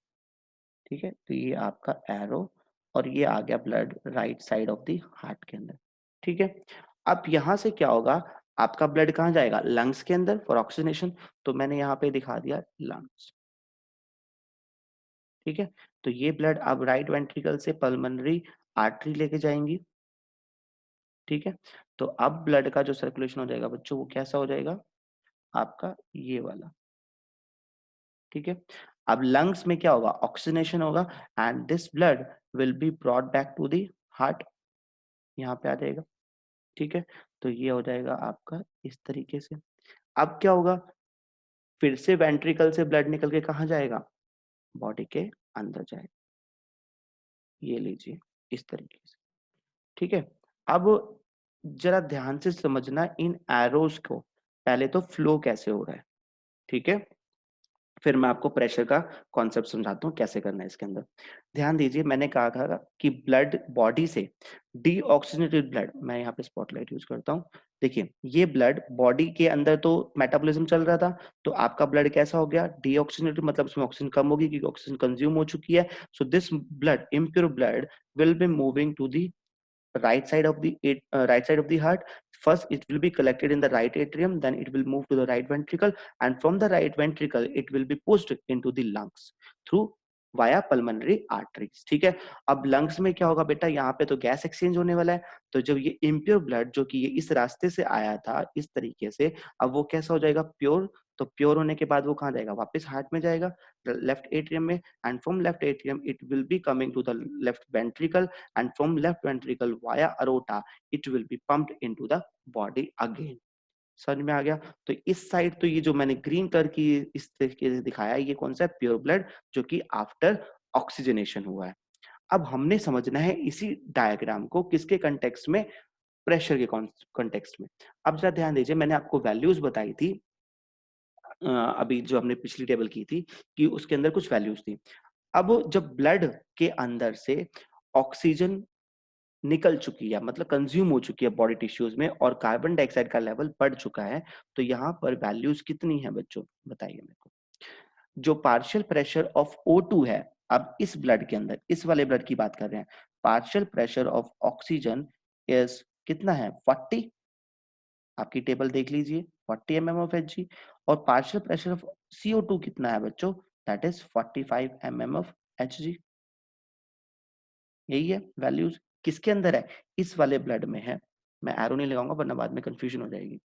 ठीक है, तो ये आपका एरो, और ये आ गया blood right side of the heart के अंदर। ठीक है, अब यहाँ से क्या होगा, आपका ब्लड कहाँ जाएगा? लंग्स के अंदर फॉर ऑक्सीजनेशन, तो मैंने यहाँ पे दिखा दिया लंग्स। ठीक है, तो ये ब्लड अब राइट वेंट्रिकल से पल्मोनरी आर्टरी लेके जाएंगी। ठीक है, तो अब ब्लड का जो सर्कुलेशन हो जाएगा बच्चों, वो कैसा हो जाएगा आपका? ये वाला। ठीक है, अब लंग्स में क्या होगा? ऑक्सीजनेशन होगा, and this blood will be brought back to the heart, यहाँ पे आ जाएगा। ठीक है, तो ये हो जाएगा आपका इस तरीके से। अब क्या होगा? फिर से वेंट्रिकल से ब्लड निकल के कहाँ जाएगा? बॉडी के अंदर जाएगा, ये लीजिए इस तरीके से। ठीक है, अब जरा ध्यान से समझना इन एरोस को, पहले तो फ्लो कैसे हो रहा है। ठीक है, फिर मैं आपको प्रेशर का कॉन्सेप्ट समझाता हूँ कैसे करना है इसके अंदर। ध्यान दीजिए, मैंने कहा था कि ब्लड बॉडी से डीऑक्सीजनेटेड ब्लड, मैं यहाँ पे स्पॉटलाइट यूज करता हूँ। देखिए, ये ब्लड बॉडी के अंदर तो मेटाबॉलिज्म चल रहा था, तो आपका ब्लड कैसा हो गया? डीऑक्सीजनेटेड, मतलब उसमें ऑक्सीजन कम होगी क्योंकि ऑक्सीजन कंज्यूम हो चुकी है। So this blood, impure blood, will be moving to the right side of the heart. First it will be collected in the right atrium, then it will move to the right ventricle, and from the right ventricle it will be pushed into the lungs through via pulmonary arteries. ठीक है, अब lungs में क्या होगा बेटा? यहाँ पे तो गैस एक्सचेंज होने वाला है, तो जब ये इम्प्योर ब्लड जो कि ये इस रास्ते से आया था इस तरीके से, अब वो कैसा हो जाएगा? प्योर। तो प्योर होने के बाद वो कहाँ जाएगा? वापस हार्ट में जाएगा, लेफ्ट एट्रियम में, and from left atrium it will be coming to the left ventricle, and from left ventricle via aorta it will be pumped into the body again। समझ में आ गया? तो इस साइड तो ये जो मैंने ग्रीन कलर की इस तरीके से दिखाया, ये कौन सा है? प्योर ब्लड, जो कि आफ्टर ऑक्सीजनेशन हुआ है। अब हमने समझना है इसी डायग्राम को किसके कंटेक्स्ट में? प्रेशर के कंटेक्स्ट में। अब जरा ध्यान दीजिए, मैंने आपको वैल्यूज बताई थी अभी जो हमने पिछली टेबल की थी, कि उसके अंदर कुछ वैल्यूज थी। अब जब ब्लड के अंदर से ऑक्सीजन निकल चुकी है, मतलब कंज्यूम हो चुकी है बॉडी टिश्यूज में, और कार्बन डाइऑक्साइड का लेवल बढ़ चुका है, तो यहाँ पर वैल्यूज कितनी है बच्चों? बताइए मेरे को। जो पार्शियल प्रेशर ऑफ O2 है, अब इस ब्लड के अंदर, इस वाले ब्लड की बात कर रहे हैं, partial pressure of oxygen is कितना है? 40। आपकी टेबल देख लीजिए, 40 mm of Hg। और पार्शियल प्रेशर ऑफ CO2 कितना है बच्चों? That is 45 mm of Hg। यही है वैल्यूज, किसके अंदर है? इस वाले ब्लड में है। मैं एरो नहीं लगाऊंगा वरना बाद में कंफ्यूजन हो जाएगी।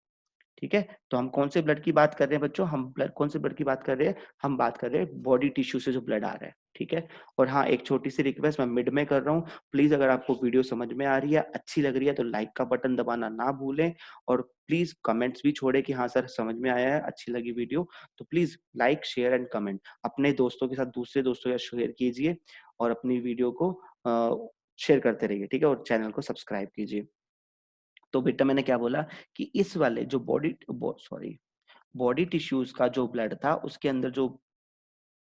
ठीक है, तो हम कौन से ब्लड की बात कर रहे हैं बच्चों? हम ब्लड कौन से ब्लड की बात कर रहे हैं? हम बात कर रहे हैं बॉडी टिश्यू से जो ब्लड आ रहा है। ठीक है, और हाँ, एक छोटी सी रिक्वेस्ट मैं मिड में कर रहा हूँ, प्लीज अगर आपको वीडियो समझ में आ रही है, अच्छी लग रही है, तो लाइक का बटन दबाना ना भूलें, और प्लीज कमेंट्स भी छोड़े कि हाँ सर समझ में आया है, अच्छी लगी वीडियो। तो please like, share and comment अपने दोस्तों के साथ, दूसरे दोस्तों के साथ शेयर कीजिए, और अपनी वीडियो को शेयर करते रहिए। ठीक है, और चैनल को सब्सक्राइब कीजिए। तो बेटा मैंने क्या बोला कि इस वाले जो सॉरी, बॉडी टिश्यूज का जो ब्लड था, उसके अंदर जो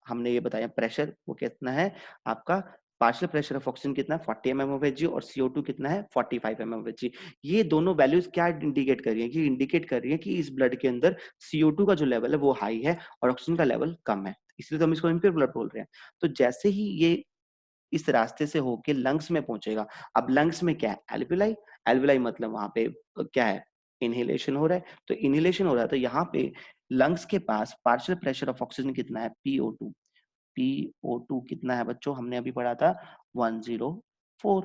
हमने ये बताया प्रेशर, वो कितना है आपका? पार्शियल प्रेशर ऑफ ऑक्सीजन कितना है? 40 mm of Hg, और CO2 कितना है? 45 mm of Hg। ये दोनों वैल्यूज क्या इंडिकेट कर रही है? कि इंडिकेट कर रही है कि इस ब्लड के अंदर CO2 का जो लेवल है वो हाई है और ऑक्सीजन का लेवल कम है, इसलिए तो हम इसको इम्प्योर ब्लड बोल रहे हैं। तो जैसे ही ये इस रास्ते से होके लंग्स में पहुंचेगा, अब लंग्स में क्या है? एल्विलाई। एल्विलाई मतलब वहां पे क्या है? इनहेलेशन हो रहा है। तो इनहेलेशन हो रहा है, तो यहाँ पे लंग्स के पास पार्शियल प्रेशर ऑफ ऑक्सीजन कितना है? PO2। PO2 कितना है बच्चों? हमने अभी पढ़ा था 104।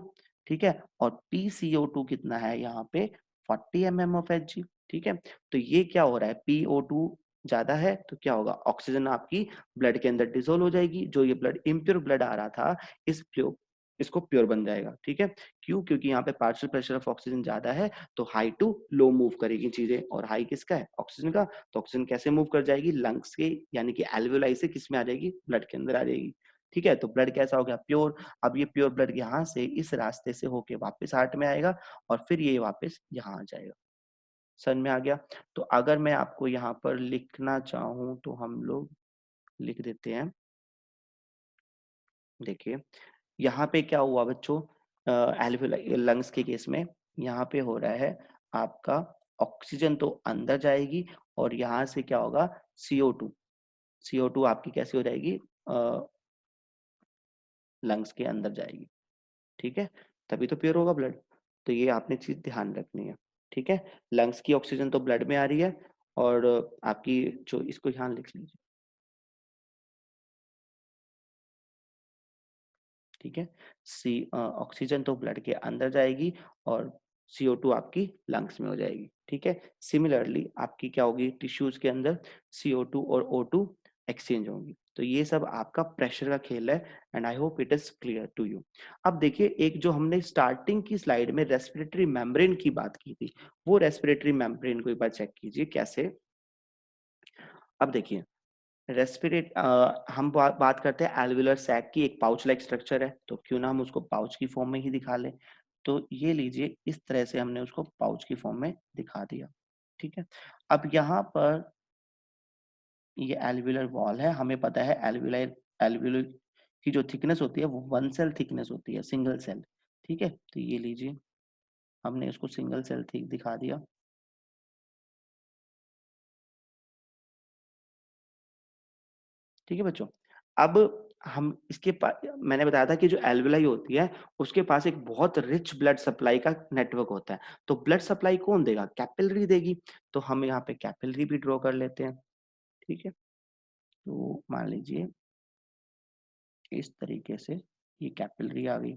ठीक है, और PCO2 कितना है यहाँ पे? 40 mm of Hg। ठीक है, तो ये क्या हो रहा है? PO2 ज्यादा है तो क्या होगा? ऑक्सीजन आपकी ब्लड के अंदर डिसोल्व हो जाएगी, जो ये ब्लड इम्प्योर ब्लड आ रहा था, इस प्योर इसको प्योर बन जाएगा। ठीक है, क्यों? क्योंकि यहाँ पे पार्शियल प्रेशर ऑफ ऑक्सीजन ज्यादा है, तो हाई टू लो मूव करेगी चीजें, और हाई किसका है? ऑक्सीजन का। तो ऑक्सीजन कैसे मूव कर जाएगी? लंग्स के, यानी कि एल्वेओलाई से किस में आ जाएगी? ब्लड के अंदर आ जाएगी। ठीक है, तो ब्लड कैसा हो गया? प्योर। अब ये प्योर ब्लड यहाँ से इस रास्ते से होके वापस हार्ट में आएगा, और फिर ये वापस यहाँ आ जाएगा। समझ में आ गया? तो अगर मैं आपको यहाँ पर लिखना चाहूँ तो हम लोग लिख देते हैं। देखिए, यहाँ पे क्या हुआ बच्चों? एल्वेओलाई लंग्स के केस में, यहाँ पे हो रहा है आपका ऑक्सीजन तो अंदर जाएगी और यहाँ से क्या होगा, CO2 आपकी कैसे हो जाएगी, लंग्स के अंदर जाएगी। ठीक है, तभी तो प्योर होगा ब्लड। तो ये आपने चीज ध्यान रखनी है। ठीक है, लंग्स की ऑक्सीजन तो ब्लड में आ रही है, और आपकी जो, इसको यहाँ लिख लीजिए। ठीक है, ऑक्सीजन तो ब्लड के अंदर जाएगी और CO2 आपकी लंग्स में हो जाएगी। ठीक है, सिमिलरली आपकी क्या होगी, टिश्यूज के अंदर CO2 और O2 एक्सचेंज होंगी। तो ये सब आपका प्रेशर का खेल है, and I hope it is clear to you. अब देखिए, एक जो हमने स्टार्टिंग की स्लाइड में रेस्पिरेटरी मेम्ब्रेन की बात की थी, वो रेस्पिरेटरी मेम्ब्रेन को एक बार चेक कीजिए कैसे। अब देखिए, हम बात करते हैं एल्वियुलर सैक की, एक पाउच लाइक स्ट्रक्चर है, तो क्यों ना हम उसको पाउच की फॉर्म में ही दिखा लें। तो ये लीजिए, इस तरह से हमने उसको पाउच की फॉर्म में दिखा दिया। ठीक है, अब यहाँ पर ये एल्वियुलर वॉल है, हमें पता है एल्वियुलर एल्वियुलर की जो थिकनेस होती है वो 1 सेल थिकनेस होती है, सिंगल सेल। ठीक है, तो ये लीजिए, हमने इसको सिंगल सेल थिक दिखा दिया। ठीक है बच्चों, अब हम इसके पास, मैंने बताया था कि जो एल्वेलाई होती है उसके पास एक बहुत रिच ब्लड सप्लाई का नेटवर्क होता है। तो ब्लड सप्लाई कौन देगा, कैपिलरी देगी। तो हम यहाँ पे कैपिलरी भी ड्रॉ कर लेते हैं। ठीक है, तो मान लीजिए इस तरीके से ये कैपिलरी आ गई।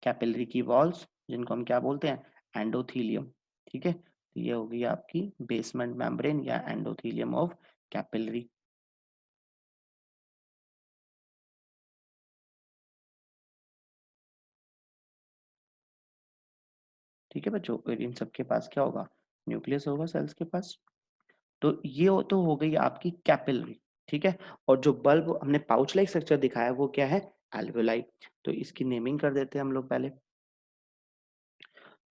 कैपिलरी की वॉल्स, जिनको हम क्या बोलते हैं, एंडोथीलियम। ठीक है, तो ये हो गई आपकी बेसमेंट मेम्ब्रेन या एंडोथीलियम ऑफ कैपिलरी। ठीक है बच्चों, और इन सबके पास क्या होगा, न्यूक्लियस होगा सेल्स के पास। तो ये तो हो गई आपकी कैपिलरी। ठीक है, और जो बल्ब हमने पाउच लाइक स्ट्रक्चर दिखाया वो क्या है, एल्वेलाई। तो इसकी नेमिंग कर देते हैं हम लोग पहले।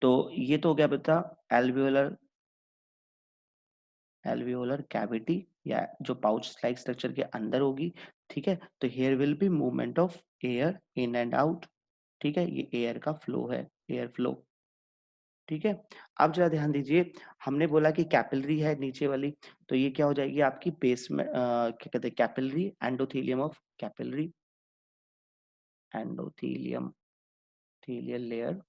तो ये तो हो गया बेटा एल्वियोलर एल्वियोलर कैविटी, या जो पाउच लाइक स्ट्रक्चर के अंदर होगी। ठीक है, तो here will be movement of air in and out. ठीक है, ये एयर का फ्लो है, एयर फ्लो। ठीक है, अब जरा ध्यान दीजिए, हमने बोला कि कैपिलरी है नीचे वाली, तो ये क्या हो जाएगी आपकी बेस में, क्या कहते हैं, capillary, endothelium of capillary, endothelium, thelial layer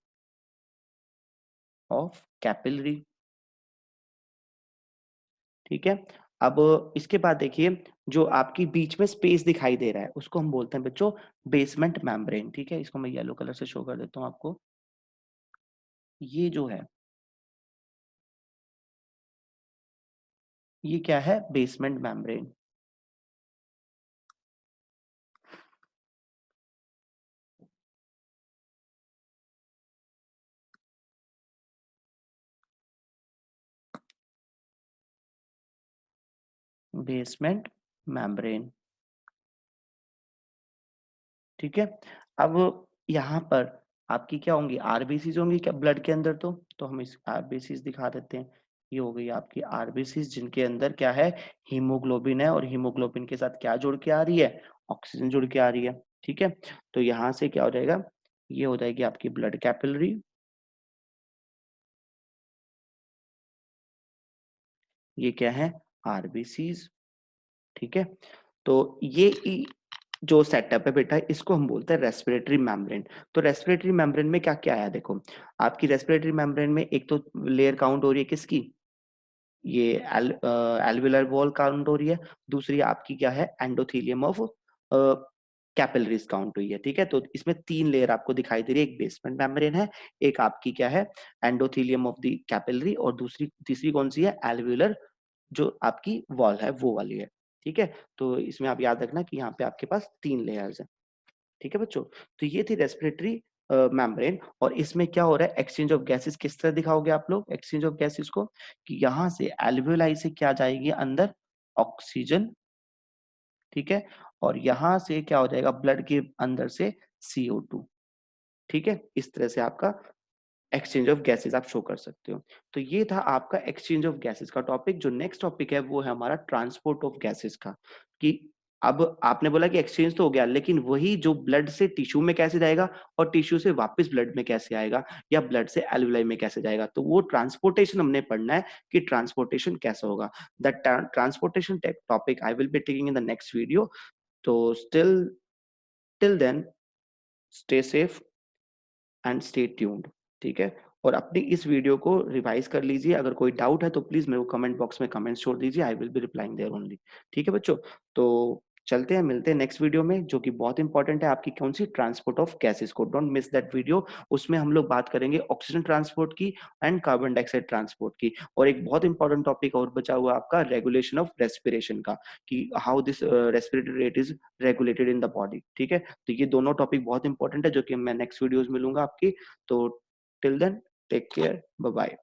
of capillary. ठीक है, अब इसके बाद देखिए, जो आपकी बीच में स्पेस दिखाई दे रहा है उसको हम बोलते हैं बच्चों बेसमेंट मेम्ब्रेन। ठीक है, इसको मैं येलो कलर से शो कर देता हूँ आपको। ये जो है, ये क्या है, बेसमेंट मेम्ब्रेन। Basement membrane. ठीक है, अब यहाँ पर आपकी क्या होंगी, आरबीसीज होंगी क्या ब्लड के अंदर। तो हम इस आरबीसीज दिखा देते हैं। ये हो गई आपकी आरबीसीज, जिनके अंदर क्या है, हीमोग्लोबिन है, और हीमोग्लोबिन के साथ क्या जुड़ के आ रही है, ऑक्सीजन जुड़ के आ रही है। ठीक है, तो यहाँ से क्या हो जाएगा, ये हो जाएगी आपकी ब्लड कैपिलरी। ये क्या है, आरबीसीज। ठीक है, तो जो सेटअप है बेटा, इसको हम बोलते हैं रेस्पिरेटरी मेम्ब्रेन। तो रेस्पिरेटरी मेम्ब्रेन में क्या क्या आया देखो, आपकी रेस्पिरेटरी मेम्ब्रेन में एक तो लेयर काउंट हो रही है किसकी, ये एल्वियुलर वॉल काउंट हो रही है। दूसरी आपकी क्या है, एंडोथेलियम ऑफ कैपिलरीज काउंट हुई है। ठीक है, तो इसमें 3 लेयर आपको दिखाई दे रही है, एक बेसमेंट मेम्ब्रेन है, एक आपकी क्या है, एंडोथेलियम ऑफ द कैपिलरी, और दूसरी तीसरी कौन सी है, एल्वियुलर जो आपकी वॉल है वो वाली है। ठीक है, तो इसमें आप याद रखना कि यहाँ पे आपके पास 3 लेयर्स हैं। ठीक है बच्चों, तो ये थी रेस्पिरेटरी मेम्ब्रेन। और इसमें क्या हो रहा है, एक्सचेंज ऑफ गैसेस किस तरह दिखाओगे आप लोग, एक्सचेंज ऑफ गैसेस को, कि यहाँ से एल्वियोलाई से क्या जाएगी अंदर, ऑक्सीजन। ठीक है, और यहाँ से क्या हो जाएगा, ब्लड के अंदर से CO2। ठीक है, इस तरह से आपका एक्सचेंज ऑफ गैसेस आप शो कर सकते हो। तो ये था आपका एक्सचेंज ऑफ गैसेस का टॉपिक। जो नेक्स्ट टॉपिक है वो है हमारा ट्रांसपोर्ट ऑफ गैसेस का, कि अब आपने बोला कि एक्सचेंज तो हो गया, लेकिन वही जो ब्लड से टिश्यू में कैसे जाएगा और टिश्यू से वापस ब्लड में कैसे आएगा, या ब्लड से एल्वुलाई में कैसे जाएगा, तो वो ट्रांसपोर्टेशन हमने पढ़ना है कि ट्रांसपोर्टेशन कैसा होगा। The transportation topic I will be taking in the next video. तो still till then, stay safe and stay tuned. ठीक है, और अपनी इस वीडियो को रिवाइज कर लीजिए। अगर कोई डाउट है तो प्लीज मेरे को कमेंट बॉक्स में कमेंट्स छोड़ दीजिए, I will be replying there only. ठीक है बच्चों, तो चलते हैं, मिलते हैं नेक्स्ट वीडियो में, जो कि बहुत इंपॉर्टेंट है आपकी कौन सी, ट्रांसपोर्ट ऑफ गैसेस को। Don't miss that video. उसमें हम लोग बात करेंगे ऑक्सीजन ट्रांसपोर्ट की एंड कार्बन डाइऑक्साइड ट्रांसपोर्ट की, और एक बहुत इंपॉर्टेंट टॉपिक और बचा हुआ आपका रेगुलेशन ऑफ रेस्पिरेशन का, कि how this respiratory rate is regulated in the body. ठीक है, तो ये दोनों टॉपिक बहुत इंपॉर्टेंट है, जो कि मैं नेक्स्ट वीडियोज में लूंगा आपकी। तो till then, take care, bye bye.